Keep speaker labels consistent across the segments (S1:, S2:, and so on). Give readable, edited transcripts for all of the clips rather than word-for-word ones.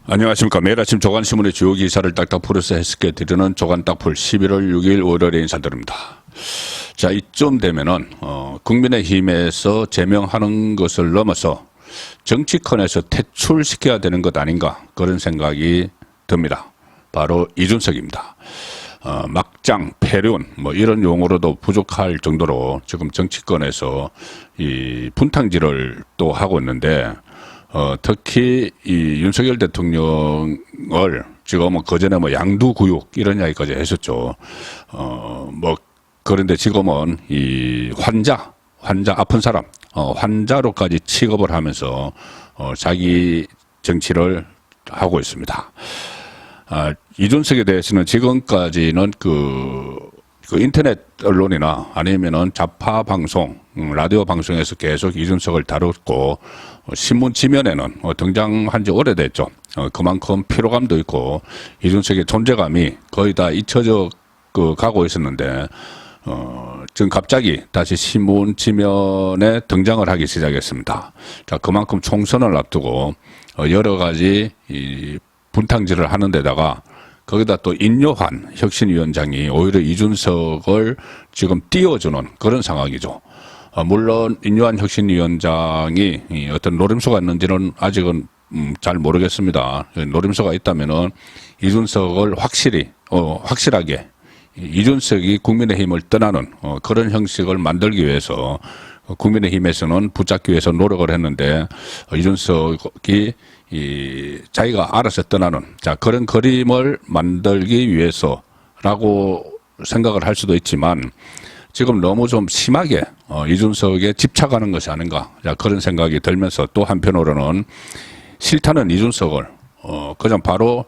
S1: 안녕하십니까. 매일 아침 조간신문의 주요 기사를 딱딱 풀어서 해석해 드리는 조간딱풀 11월 6일 월요일에 인사드립니다. 자, 이쯤 되면은 국민의힘에서 제명하는 것을 넘어서 정치권에서 퇴출시켜야 되는 것 아닌가, 그런 생각이 듭니다. 바로 이준석입니다. 막장, 폐륜 이런 용어로도 부족할 정도로 지금 정치권에서 이 분탕질을 또 하고 있는데, 특히 이 윤석열 대통령을 지금은 그전에 양두구육 이런 이야기까지 했었죠. 그런데 지금은 이 환자 아픈 사람, 환자로까지 취급을 하면서 자기 정치를 하고 있습니다. 이준석에 대해서는 지금까지는 그 인터넷 언론이나 아니면은 좌파 방송, 라디오 방송에서 계속 이준석을 다뤘고, 신문 지면에는 등장한 지 오래됐죠. 그만큼 피로감도 있고 이준석의 존재감이 거의 다 잊혀져 가고 있었는데, 지금 갑자기 다시 신문 지면에 등장을 하기 시작했습니다. 자, 그만큼 총선을 앞두고 여러 가지 이 분탕질을 하는 데다가 거기다 또 인요한 혁신위원장이 오히려 이준석을 지금 띄워주는 그런 상황이죠. 물론 인요한 혁신위원장이 어떤 노림수가 있는지는 아직은 잘 모르겠습니다. 노림수가 있다면은 이준석을 확실하게 이준석이 국민의힘을 떠나는 그런 형식을 만들기 위해서 국민의힘에서는 붙잡기 위해서 노력을 했는데, 이준석이 자기가 알아서 떠나는 그런 그림을 만들기 위해서라고 생각을 할 수도 있지만, 지금 너무 좀 심하게 이준석에 집착하는 것이 아닌가, 그런 생각이 들면서, 또 한편으로는 싫다는 이준석을 그냥 바로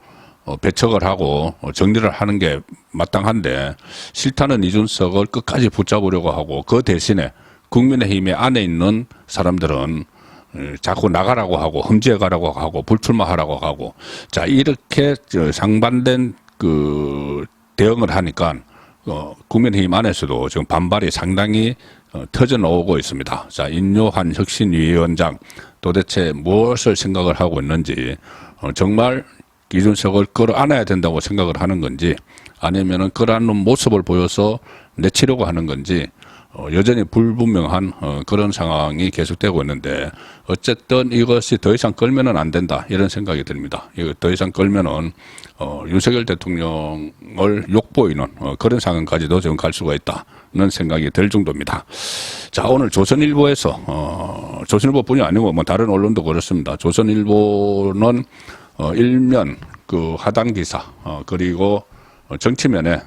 S1: 배척을 하고 정리를 하는 게 마땅한데, 싫다는 이준석을 끝까지 붙잡으려고 하고, 그 대신에 국민의힘의 안에 있는 사람들은 자꾸 나가라고 하고 험지에 가라고 하고 불출마하라고 하고, 자, 이렇게 상반된 그 대응을 하니까 국민의힘 안에서도 지금 반발이 상당히 터져 나오고 있습니다. 자, 인요한 혁신위원장 도대체 무엇을 생각을 하고 있는지, 정말 이준석을 끌어안아야 된다고 생각을 하는 건지, 아니면은 끌어안는 모습을 보여서 내치려고 하는 건지, 여전히 불분명한 그런 상황이 계속되고 있는데, 어쨌든 이것이 더 이상 끌면은 안 된다, 이런 생각이 듭니다. 이거 더 이상 끌면은 윤석열 대통령을 욕보이는 그런 상황까지도 지금 갈 수가 있다는 생각이 들 정도입니다. 자, 오늘 조선일보에서 조선일보뿐이 아니고 다른 언론도 그렇습니다. 조선일보는 일면 그 하단 기사, 그리고 정치면에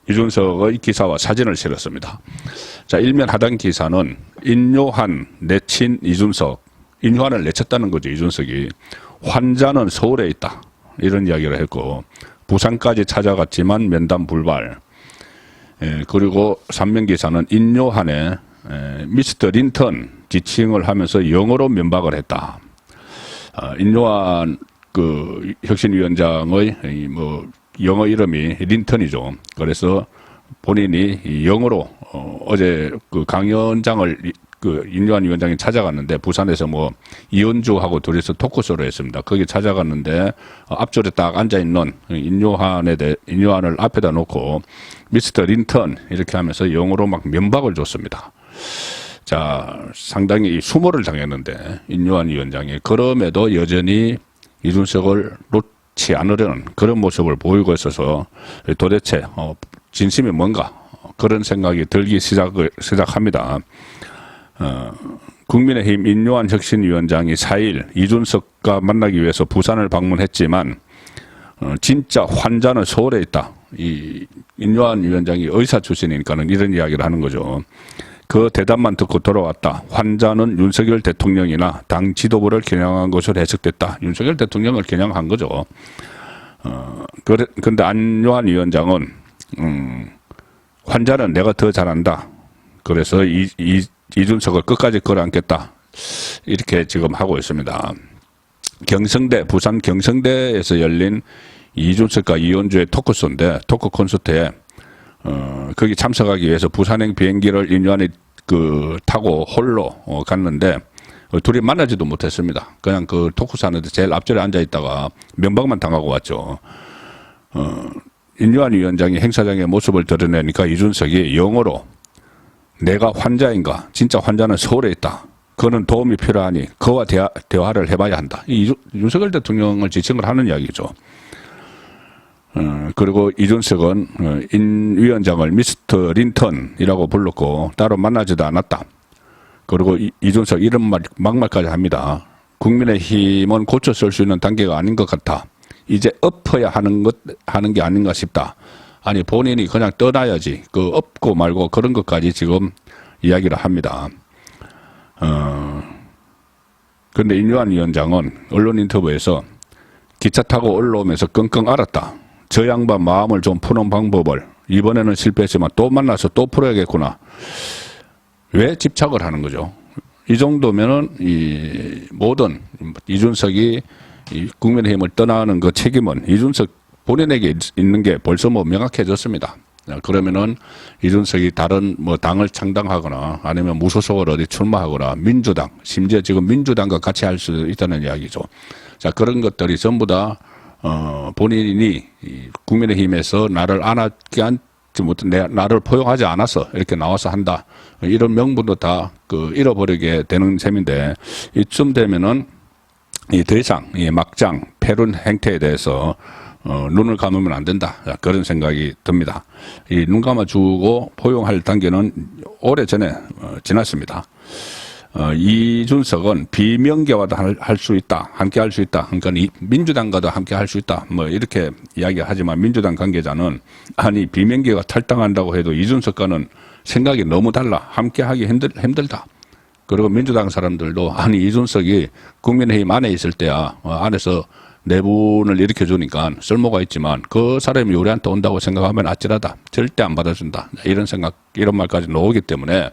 S1: 이준석의 기사와 사진을 실었습니다. 자, 일면 하단 기사는 인요한 내친 이준석, 인요한을 내쳤다는 거죠, 이준석이. 환자는 서울에 있다, 이런 이야기를 했고, 부산까지 찾아갔지만 면담 불발. 그리고 3면 기사는 인요한의 미스터 린턴 지칭을 하면서 영어로 면박을 했다. 인요한 그 혁신위원장의 영어 이름이 린턴이죠. 그래서 본인이 영어로 어제 그 강연장을 인요한 위원장이 찾아갔는데, 부산에서 이현주하고 둘이서 토크쇼를 했습니다. 거기 찾아갔는데 앞줄에 딱 앉아 있는 인요한을 앞에다 놓고 미스터 린턴 이렇게 하면서 영어로 면박을 줬습니다. 자, 상당히 수모를 당했는데 인요한 위원장이, 그럼에도 여전히 이준석을 놓지 않으려는 그런 모습을 보이고 있어서 도대체 진심이 뭔가, 그런 생각이 들기 시작합니다. 국민의힘 인요한 혁신위원장이 4일 이준석과 만나기 위해서 부산을 방문했지만 진짜 환자는 서울에 있다. 이 인요한 위원장이 의사 출신이니까는 이런 이야기를 하는 거죠. 그 대답만 듣고 돌아왔다. 환자는 윤석열 대통령이나 당 지도부를 겨냥한 것으로 해석됐다. 윤석열 대통령을 겨냥한 거죠. 그런데 안요한 위원장은 환자는 내가 더 잘한다. 그래서 이준석을 끝까지 끌어안겠다, 이렇게 지금 하고 있습니다. 부산 경성대에서 열린 이준석과 이현주의 토크 콘서트에 거기 참석하기 위해서 부산행 비행기를 인요한이 타고 홀로 갔는데, 둘이 만나지도 못했습니다. 그냥 그 토크스 하는데 제일 앞줄에 앉아 있다가 면박만 당하고 왔죠. 인유한 위원장이 행사장의 모습을 드러내니까 이준석이 영어로 내가 환자인가? 진짜 환자는 서울에 있다. 그는 도움이 필요하니 그와 대화를 해봐야 한다. 윤석열 대통령을 지칭을 하는 이야기죠. 그리고 이준석은 인 위원장을 미스터 린턴이라고 불렀고 따로 만나지도 않았다. 그리고 이준석 이런 막말까지 합니다. 국민의힘은 고쳐 쓸 수 있는 단계가 아닌 것 같아. 이제 엎어야 하는 게 아닌가 싶다. 아니 본인이 그냥 떠나야지. 그 엎고 말고 그런 것까지 지금 이야기를 합니다. 그런데 인유한 위원장은 언론 인터뷰에서 기차 타고 올라오면서 끙끙 앓았다. 저 양반 마음을 좀 푸는 방법을 이번에는 실패했지만 또 만나서 또 풀어야겠구나. 왜 집착을 하는 거죠? 이 정도면은 이 모든 이준석이 이 국민의힘을 떠나는 그 책임은 이준석 본인에게 있는 게 벌써 뭐 명확해졌습니다. 그러면은 이준석이 다른 뭐 당을 창당하거나 아니면 무소속을 어디 출마하거나 민주당, 심지어 지금 민주당과 같이 할 수 있다는 이야기죠. 자, 그런 것들이 전부 다 본인이 국민의힘에서 나를 안았게 앉지 못한 나를 포용하지 않아서 이렇게 나와서 한다. 이런 명분도 다 잃어버리게 되는 셈인데 이쯤 되면은 더 이상 이 막장 패륜 행태에 대해서 눈을 감으면 안 된다. 그런 생각이 듭니다. 이 눈 감아주고 포용할 단계는 오래전에 지났습니다. 이준석은 비명계와도 할 수 있다. 함께 할 수 있다. 그러니까 민주당과도 함께 할 수 있다. 뭐 이렇게 이야기하지만 민주당 관계자는 아니 비명계가 탈당한다고 해도 이준석과는 생각이 너무 달라. 함께 하기 힘들다. 그리고 민주당 사람들도 아니 이준석이 국민의힘 안에 있을 때야 안에서 내분을 일으켜주니까 쓸모가 있지만 그 사람이 우리한테 온다고 생각하면 아찔하다. 절대 안 받아준다. 이런 생각, 이런 말까지 나오기 때문에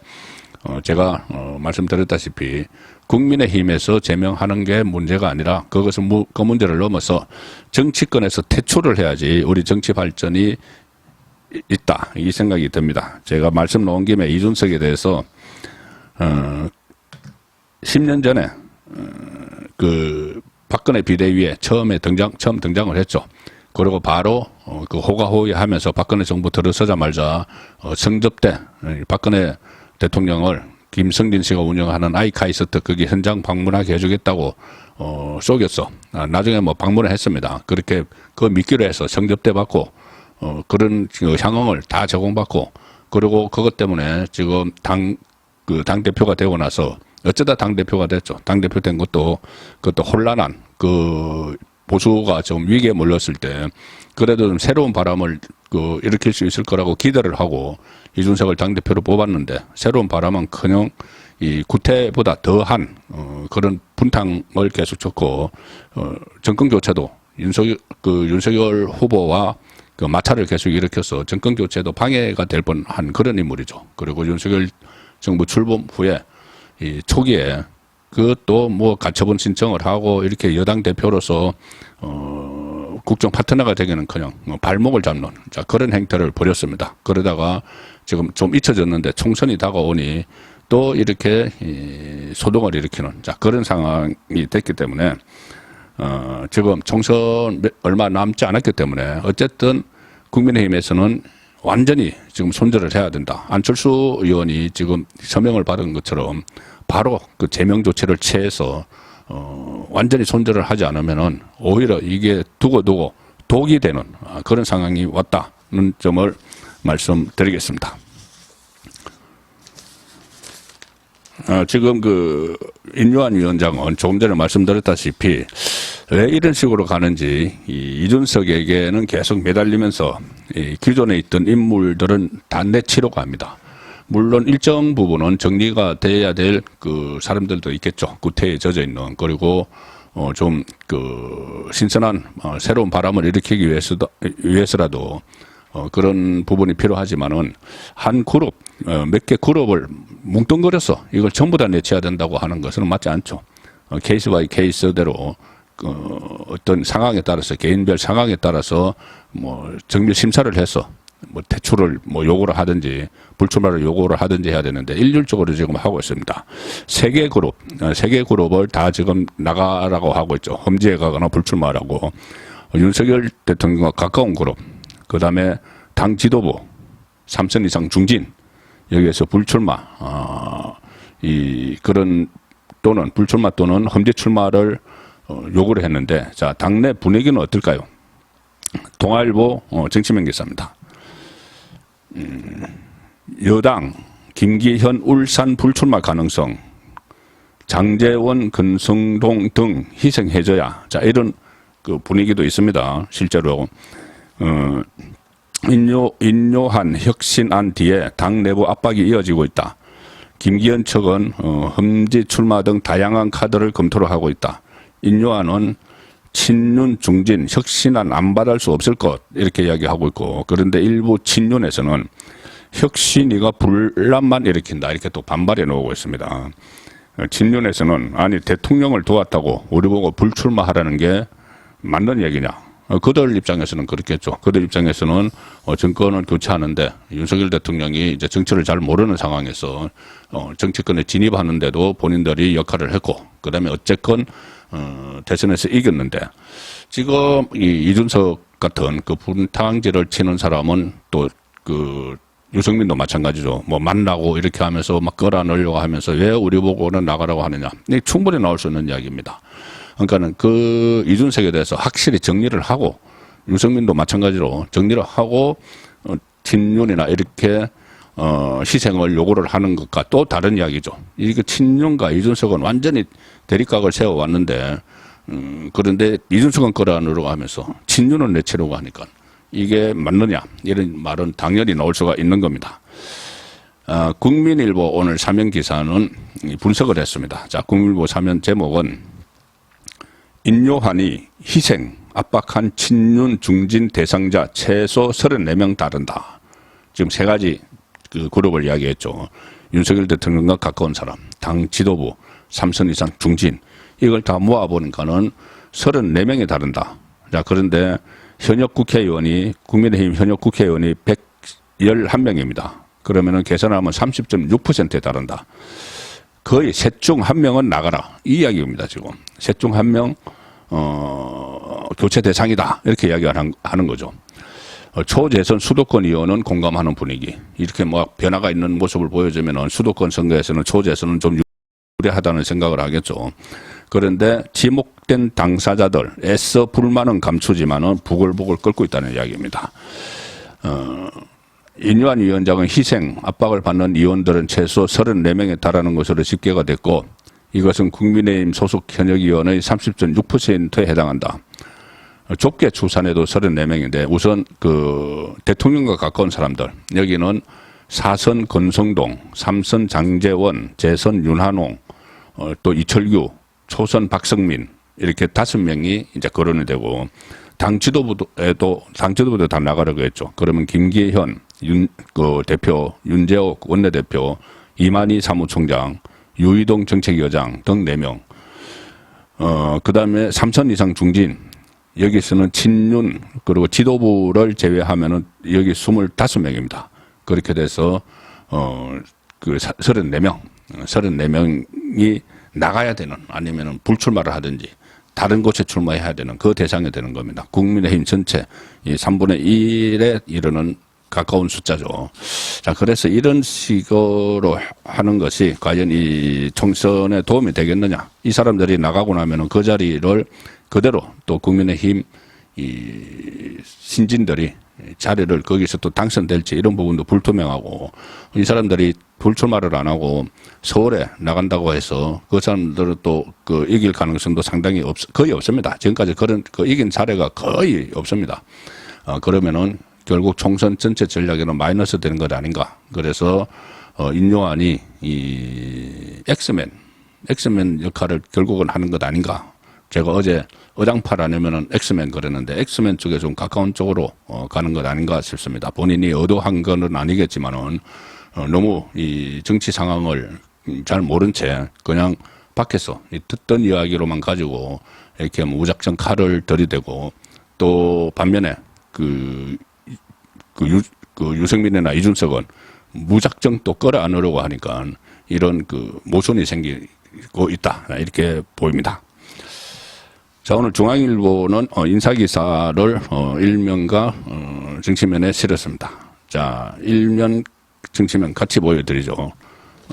S1: 제가 말씀드렸다시피 국민의힘에서 제명하는 게 문제가 아니라 그것은 그 문제를 넘어서 정치권에서 퇴출을 해야지 우리 정치 발전이 있다. 이 생각이 듭니다. 제가 말씀 놓은 김에 이준석에 대해서 10년 전에 그 박근혜 비대위에 처음 등장을 했죠. 그리고 바로 그 호가호위하면서 박근혜 정부 들어서자마자 성접대 박근혜 대통령을 김성진 씨가 운영하는 아이카이스트 거기 현장 방문하게 해주겠다고 속였어. 나중에 뭐 방문을 했습니다. 그렇게 그거 믿기로 해서 성접대 받고 그런 향응을 다 제공받고 그리고 그것 때문에 지금 당 대표가 되고 나서 어쩌다 당 대표가 됐죠. 당 대표 된 그것도 혼란한 그 보수가 좀 위기에 몰렸을 때 그래도 좀 새로운 바람을 일으킬 수 있을 거라고 기대를 하고 이준석을 당 대표로 뽑았는데 새로운 바람은커녕 이 구태보다 더한 그런 분탕을 계속 쳤고 정권 교체도 윤석열 후보와 그 마찰을 계속 일으켜서 정권 교체도 방해가 될 뻔한 그런 인물이죠. 그리고 윤석열 정부 출범 후에 이 초기에 그것도 뭐 가처분 신청을 하고 이렇게 여당 대표로서 국정 파트너가 되기는커녕 발목을 잡는 그런 행태를 벌였습니다. 그러다가 지금 좀 잊혀졌는데 총선이 다가오니 또 이렇게 소동을 일으키는 그런 상황이 됐기 때문에 지금 총선 얼마 남지 않았기 때문에 어쨌든 국민의힘에서는 완전히 지금 손절을 해야 된다. 안철수 의원이 지금 서명을 받은 것처럼 바로 그 제명 조치를 취해서 완전히 손절을 하지 않으면은 오히려 이게 두고 독이 되는 그런 상황이 왔다는 점을 말씀드리겠습니다. 지금 그 인유한 위원장은 조금 전에 말씀드렸다시피 왜 이런 식으로 가는지 이준석에게는 계속 매달리면서 기존에 있던 인물들은 단내 치료가 합니다. 물론 일정 부분은 정리가 돼야 될 그 사람들도 있겠죠. 구태에 젖어 있는 그리고 좀 그 신선한 새로운 바람을 일으키기 위해서라도 그런 부분이 필요하지만은 한 그룹 몇 개 그룹을 뭉뚱그려서 이걸 전부 다 내쳐야 된다고 하는 것은 맞지 않죠. 케이스 바이 케이스대로 어떤 상황에 따라서 개인별 상황에 따라서 뭐 정밀 심사를 해서 뭐 퇴출을 뭐 요구를 하든지 불출마를 요구를 하든지 해야 되는데 일률적으로 지금 하고 있습니다. 세 개 그룹을 다 지금 나가라고 하고 있죠. 험지에 가거나 불출마라고. 윤석열 대통령과 가까운 그룹, 그 다음에 당 지도부 3선 이상 중진, 여기에서 불출마, 그런 또는 불출마 또는 험지 출마를 요구를 했는데, 자, 당내 분위기는 어떨까요? 동아일보 정치면 기사입니다. 여당 김기현 울산 불출마 가능성, 장제원 근성동 등 희생해줘야. 자, 이런 그 분위기도 있습니다. 실제로 인요한 혁신안 뒤에 당 내부 압박이 이어지고 있다. 김기현 측은 험지 출마 등 다양한 카드를 검토를 하고 있다. 인요한은 친윤 중진 혁신안 안 받을 수 없을 것 이렇게 이야기하고 있고, 그런데 일부 친윤에서는 혁신위가 분란만 일으킨다 이렇게 또 반발해 놓고 있습니다. 친윤에서는 아니 대통령을 도왔다고 우리 보고 불출마하라는 게 맞는 얘기냐. 그들 입장에서는 그렇겠죠. 그들 입장에서는 정권을 교체하는데 윤석열 대통령이 이제 정치를 잘 모르는 상황에서 정치권에 진입하는데도 본인들이 역할을 했고, 그다음에 어쨌건 대선에서 이겼는데, 지금 이 이준석 같은 그 분탕질을 치는 사람은 또 그 유승민도 마찬가지죠. 뭐 만나고 이렇게 하면서 막 끌어넣으려고 하면서 왜 우리 보고는 나가라고 하느냐. 이게 충분히 나올 수 있는 이야기입니다. 그러니까는 그 이준석에 대해서 확실히 정리를 하고, 유승민도 마찬가지로 정리를 하고 친윤이나 이렇게 희생을 요구를 하는 것과 또 다른 이야기죠. 이게 친윤과 이준석은 완전히 대립각을 세워왔는데, 그런데 이준석은 끌어안으려고 하면서 친윤은 내치려고 하니까 이게 맞느냐, 이런 말은 당연히 나올 수가 있는 겁니다. 국민일보 오늘 사면 기사는 분석을 했습니다. 자, 국민일보 사면 제목은 인요한이 희생 압박한 친윤 중진 대상자 최소 34명 따른다. 지금 세 가지 그 그룹을 이야기했죠. 윤석열 대통령과 가까운 사람, 당 지도부, 3선 이상 중진, 이걸 다 모아보니까는 34명이 다른다. 자, 그런데 현역 국회의원이, 국민의힘 현역 국회의원이 111명입니다. 그러면은 계산하면 30.6%에 달한다. 거의 셋 중 한 명은 나가라. 이 이야기입니다, 지금. 셋 중 한 명, 교체 대상이다. 이렇게 이야기를 하는 거죠. 초재선 수도권 의원은 공감하는 분위기. 이렇게 뭐 변화가 있는 모습을 보여주면은 수도권 선거에서는 초재선은 좀 유리하다는 생각을 하겠죠. 그런데 지목된 당사자들 애써 불만은 감추지만은 부글부글 끓고 있다는 이야기입니다. 인요한 위원장은 희생 압박을 받는 의원들은 최소 34명에 달하는 것으로 집계가 됐고, 이것은 국민의힘 소속 현역 의원의 30.6%에 해당한다. 좁게 추산해도 34명인데 우선 그 대통령과 가까운 사람들, 여기는 4선 권성동, 3선 장제원, 재선 윤한홍, 또 이철규, 초선 박성민, 이렇게 5명이 이제 거론이 되고, 당 지도부도 다 나가려고 했죠. 그러면 김기현 대표, 윤재옥 원내대표, 이만희 사무총장, 유이동 정책위원장 등 4명. 그 다음에 3선 이상 중진, 여기서는 친윤, 그리고 지도부를 제외하면은 여기 25명입니다. 그렇게 돼서, 그 34명이 나가야 되는, 아니면은 불출마를 하든지 다른 곳에 출마해야 되는 그 대상이 되는 겁니다. 국민의힘 전체 이 3분의 1에 이르는 가까운 숫자죠. 자, 그래서 이런 식으로 하는 것이 과연 이 총선에 도움이 되겠느냐. 이 사람들이 나가고 나면은 그 자리를 그대로 또 국민의힘 이 신진들이 자리를 거기서 또 당선될지 이런 부분도 불투명하고, 이 사람들이 불출마를 안 하고 서울에 나간다고 해서 그 사람들은 또 그 이길 가능성도 상당히 거의 없습니다. 지금까지 그런 그 이긴 사례가 거의 없습니다. 그러면은 결국 총선 전체 전략에는 마이너스 되는 것 아닌가. 그래서 인요한이 이 엑스맨 역할을 결국은 하는 것 아닌가. 제가 어제 어장팔 아니면은 엑스맨 그랬는데 엑스맨 쪽에 좀 가까운 쪽으로 가는 것 아닌가 싶습니다. 본인이 의도한 건 아니겠지만은 너무 이 정치 상황을 잘 모른 채 그냥 밖에서 듣던 이야기로만 가지고 이렇게 무작정 칼을 들이대고, 또 반면에 그 유승민이나 이준석은 무작정 또 끌어안으려고 하니까 이런 그 모순이 생기고 있다. 이렇게 보입니다. 자, 오늘 중앙일보는 인사기사를 일면과 정치면에 실었습니다. 자, 일면, 정치면 같이 보여드리죠.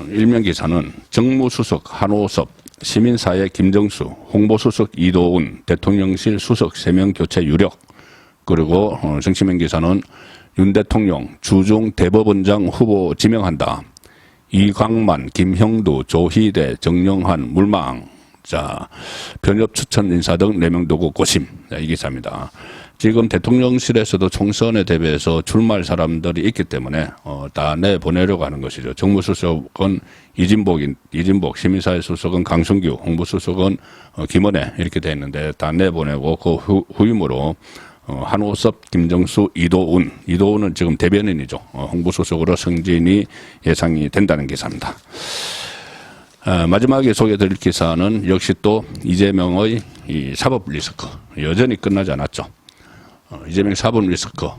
S1: 일면 기사는 정무수석 한호섭, 시민사회 김정수, 홍보수석 이도운, 대통령실 수석 3명 교체 유력, 그리고 정치면 기사는 윤 대통령 주중 대법원장 후보 지명한다. 이광만, 김형두, 조희대, 정영환, 물망. 자, 변협 추천 인사 등 4명 두고 고심. 자, 이 기사입니다. 지금 대통령실에서도 총선에 대비해서 출마할 사람들이 있기 때문에 다 내보내려고 하는 것이죠. 정무수석은 이진복, 시민사회 수석은 강승규, 홍보수석은 김은혜 이렇게 돼 있는데 다 내보내고 그 후임으로 한호섭, 김정수, 이도운은 지금 대변인이죠. 홍보수석으로 승진이 예상이 된다는 기사입니다. 마지막에 소개해드릴 기사는 역시 또 이재명의 이 사법 리스크 여전히 끝나지 않았죠. 이재명 사법 리스크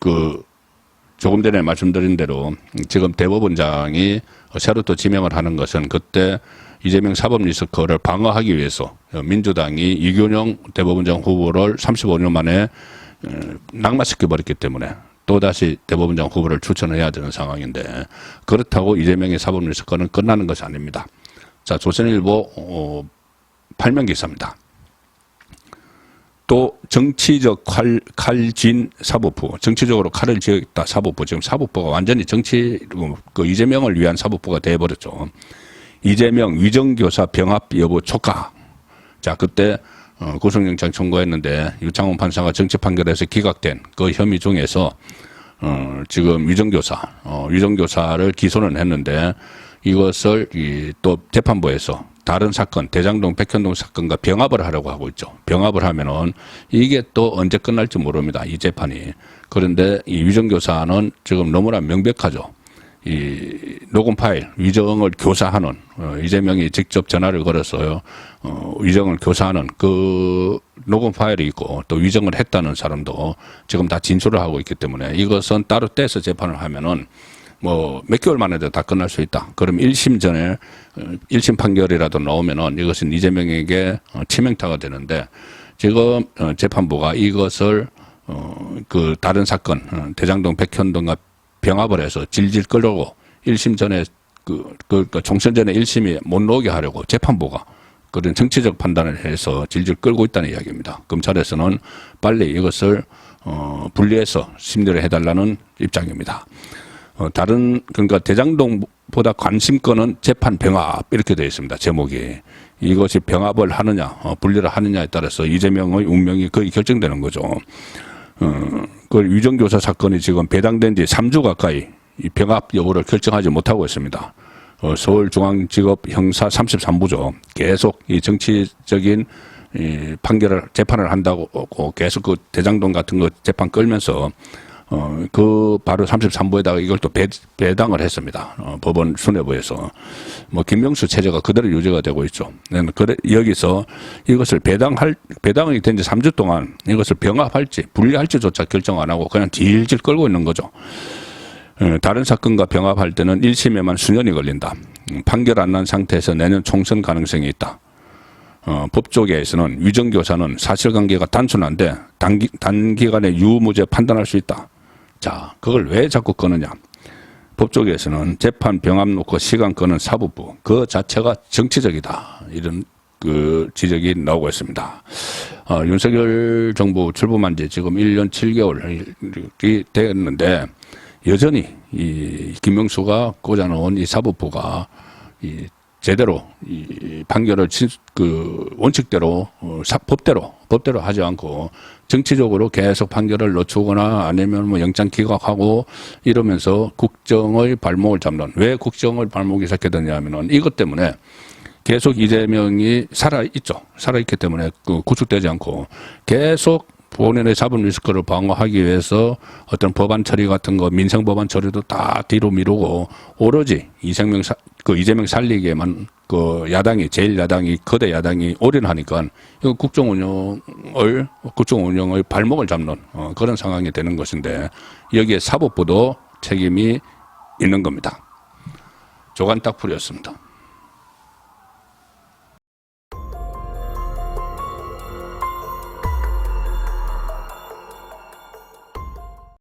S1: 그 조금 전에 말씀드린 대로 지금 대법원장이 새로 또 지명을 하는 것은 그때 이재명 사법 리스크를 방어하기 위해서 민주당이 이균영 대법원장 후보를 35년 만에 낙마시켜버렸기 때문에 또다시 대법원장 후보를 추천해야 되는 상황인데 그렇다고 이재명의 사법 리스크는 끝나는 것이 아닙니다. 자, 조선일보 8면 기사입니다. 또 정치적 칼진 사법부, 정치적으로 칼을 쥐었다 사법부. 지금 사법부가 완전히 그 이재명을 위한 사법부가 돼버렸죠. 이재명 위정교사 병합 여부 촉각. 자, 그때 구속영장 청구했는데 유창훈 판사가 정치 판결에서 기각된 그 혐의 중에서 지금 위정교사를 기소는 했는데 이것을 또 재판부에서 다른 사건, 대장동, 백현동 사건과 병합을 하려고 하고 있죠. 병합을 하면은 이게 또 언제 끝날지 모릅니다. 이 재판이. 그런데 이 위정교사는 지금 너무나 명백하죠. 이 녹음 파일, 위정을 교사하는, 이재명이 직접 전화를 걸어서요, 위정을 교사하는 그 녹음 파일이 있고 또 위정을 했다는 사람도 지금 다 진술을 하고 있기 때문에 이것은 따로 떼서 재판을 하면은 뭐 몇 개월 만에도 다 끝날 수 있다. 그럼 1심 전에 1심 판결이라도 나오면은 이것은 이재명에게 치명타가 되는데 지금 재판부가 이것을 그 다른 사건 대장동 백현동과 병합을 해서 질질 끌려고 1심 전에 그러니까 총선 전에 1심이 못 나오게 하려고 재판부가 그런 정치적 판단을 해서 질질 끌고 있다는 이야기입니다. 검찰에서는 빨리 이것을 분리해서 심리를 해달라는 입장입니다. 그러니까 대장동보다 관심권은 재판 병합 이렇게 되어 있습니다. 제목이. 이것이 병합을 하느냐 분리를 하느냐에 따라서 이재명의 운명이 거의 결정되는 거죠. 그 위정교사 사건이 지금 배당된 지 3주 가까이 이 병합 여부를 결정하지 못하고 있습니다. 서울중앙지법 형사 33부죠. 계속 이 정치적인 이 재판을 한다고 계속 그 대장동 같은 거 재판 끌면서 그 바로 33부에다가 이걸 또 배당을 했습니다. 법원 수뇌부에서. 뭐 김명수 체제가 그대로 유지가 되고 있죠. 여기서 이것을 배당이 된 지 3주 동안 이것을 병합할지 분리할지조차 결정 안 하고 그냥 질질 끌고 있는 거죠. 다른 사건과 병합할 때는 1심에만 수년이 걸린다. 판결 안 난 상태에서 내년 총선 가능성이 있다. 법조계에서는 위정교사는 사실관계가 단순한데 단기간에 유무죄 판단할 수 있다. 자, 그걸 왜 자꾸 꺼느냐. 법조계에서는 재판 병합 놓고 시간 끄는 사법부 그 자체가 정치적이다. 이런 그 지적이 나오고 있습니다. 윤석열 정부 출범한 지 지금 1년 7개월이 됐는데 여전히 이 김명수가 꽂아놓은 이 사법부가 제대로 이 판결을 원칙대로 법대로 하지 않고 정치적으로 계속 판결을 늦추거나 아니면 뭐 영장 기각하고 이러면서 국정의 발목을 잡는. 왜 국정의 발목이 잡게 되냐면은 이것 때문에 계속 이재명이 살아있기 때문에 구속되지 않고 계속 본인의 잡은 리스크를 방어하기 위해서 어떤 법안 처리 같은 거, 민생 법안 처리도 다 뒤로 미루고 오로지 이재명 살리기에만 그 야당이, 제일 야당이, 거대 야당이 올인하니까 이거 국정 운영의 발목을 잡는 그런 상황이 되는 것인데 여기에 사법부도 책임이 있는 겁니다. 조간딱풀이었습니다.